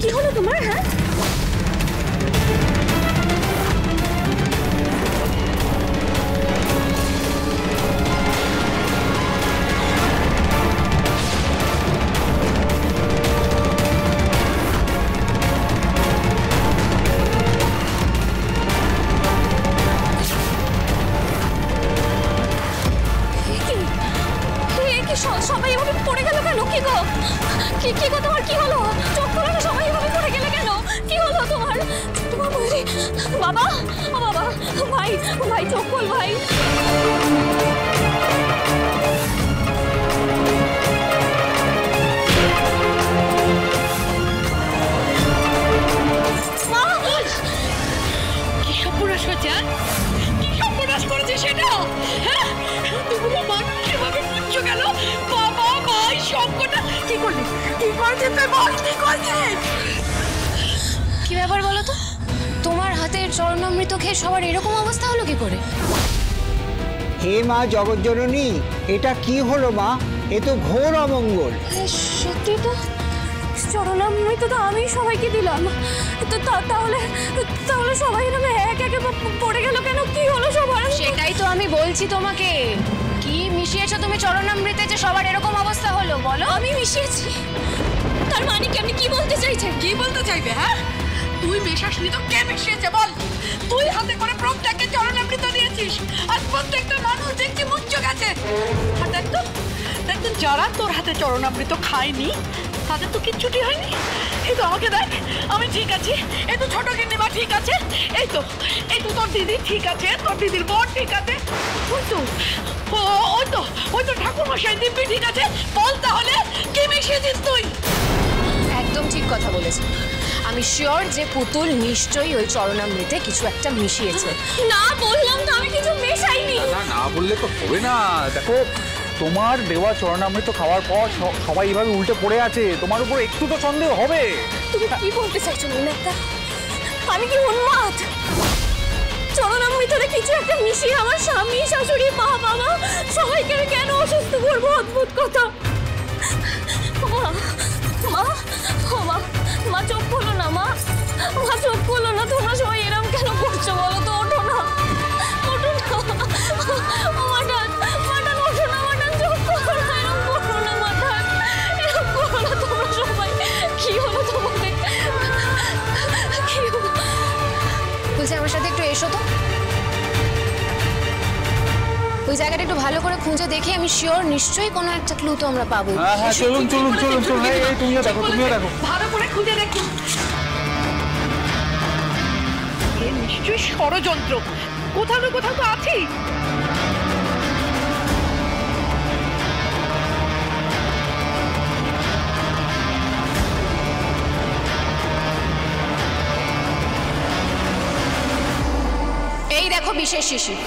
কি হলো তোমার? হ্যাঁ সবাই এভাবে পড়ে গেল কেন? কি গো তোমার কি হলো? চোখ খোলো না, সবাই এভাবে পড়ে গেলে কেন? কি হলো তোমার? বাবা ভাই চোখ খোল ভাই। কি সর্বনাশ হয়েছে? কি সর্বনাশ করেছে সেটা? হ্যাঁ তুমি মানুষ এভাবে পুচ্ছ গেল। বাবা ভাই সবকটা কি করলি? কি করছিস তুই? বল কি করছিস? কি ব্যাপার বলো তো? তোমার হাতের চরণামৃত খেয়ে সবার এরকম অবস্থা হলো কি করে? হে মা জগজ্জননী, এটা কি হলো মা? এ তো ঘোর অমঙ্গল। সত্যি তো, চরণামৃত তো আমি সবাইকে দিলাম। তো তাহলে সবাই এরকম এক একে পড়ে গেল কেন? কি হলো সবার? সেটাই তো আমি বলছি তোমাকে। কি মিশিয়েছো তুমি চরণামৃতে যে সবার এরকম অবস্থা হলো? বলো। আমি মিশিয়েছি? তার মানে কি? আপনি কি বলতে চাইছেন? কি বলতে চাইবে? হ্যাঁ তুই মিশাসনি তো কে মিশিয়েছে বল? তুই হাতে করে প্রত্যেককে চরণামৃত দিয়েছিস, আর প্রত্যেকটা মানুষ দেখছি মুচ্চ গেছে। আর দেখ তো যারা তোর হাতে চরণামৃত খায়নি তাদের তো কিচ্ছুটি হয়নি। এই তো আমাকে দেখ, আমি ঠিক আছি। এই তো ছোট গিন্নিমা ঠিক আছে। এই তো তোর দিদি ঠিক আছে, তোর দিদির বোন ঠিক আছে। ওই তো ঠাকুর মশাই দিব্যি ঠিক আছে। বল তাহলে কে মিশিয়েছিস তুই? একদম ঠিক কথা বলেছে। আমি শিওর যে পুতুল নিশ্চয়ই ওই চরণামৃতে কিছু একটা মিশিয়েছে। না বললাম তো আমি কিছু মেশাইনি। না বললে তো হবে না। দেখো, তোমার দেওয়া চরণামৃত খাওয়ার পর সবাই এইভাবে উল্টে পড়ে আছে, তোমার উপর একটু তো সন্দেহ হবে। তুমি কি বলতে চাইছো নীলাক্কা? আমি কি উন্মাদ? চরণামৃতরে কিছু একটা মিশিয়ে আমার স্বামী, শাশুড়ি, মা, বাবা সবাইকে কেন অসুস্থ করবো? অদ্ভুত কথা। মা চোখ খোলো না। মা চোখ খোলো না। তোমরা সবাই এরকম কেন করছো বলো তো? ওঠো না। মাঠান ওঠো না। মাঠান চোখ খোলো না। এরকম করো না মাঠান, এরকম করো না তোমরা সবাই। কি হলো তোমাদের? কি হলো? বলছি আমার সাথে একটু এসো তো। ওই জায়গাটা একটু ভালো করে খুঁজে দেখি। আমি শিওর নিশ্চয়ই কোনো একটা ক্লু তো আমরা পাবো। হ্যাঁ চলুন। এই তুমিও দেখো। ভালো করে খুঁজে দেখুন। এ নিশ্চয়ই ষড়যন্ত্র। কোথাও তো আছেই। এই দেখো বিশেষ শিশির।